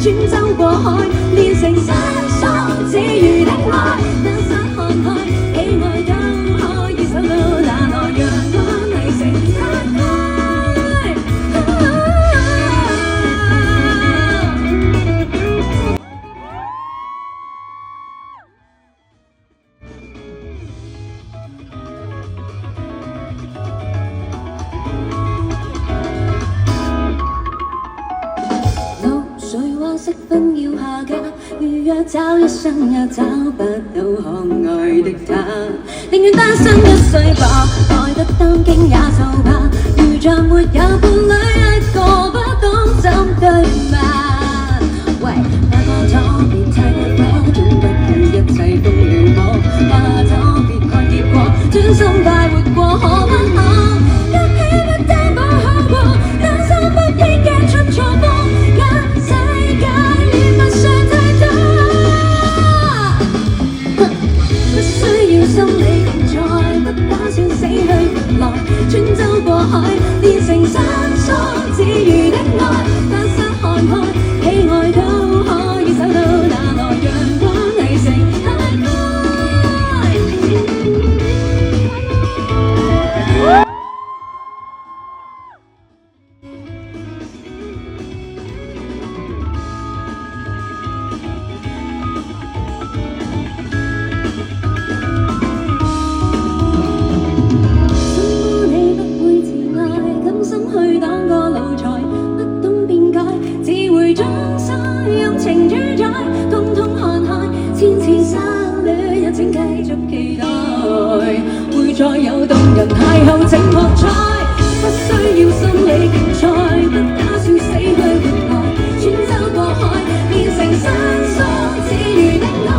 穿州過海，練成生疏自如的愛。單身看開，喜愛都可以守到那來陽光麗城開開。適婚要下嫁，預約找一生也找不到可愛的他，寧願單身一歲吧，愛得當驚也就怕，如像沒有伴侶一個不懂怎對罵。喂，那個左邊太過火，總不顧一切風亂火，話咗別看結果，專心快活過可不可？一起不擔保好過，單身不應驚出錯禍。心理競賽，不打算死去活來，穿州過海，練成生疏自如的愛。單身看開，喜愛都可以守到那來陽光麗城開開。再有動人邂逅整幕賽，不需要心理競賽，不打算死去活來，穿州過海，練成生疏自如的愛。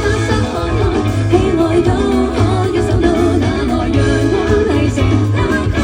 單身看開，喜愛都可以守到那來陽光麗城開開。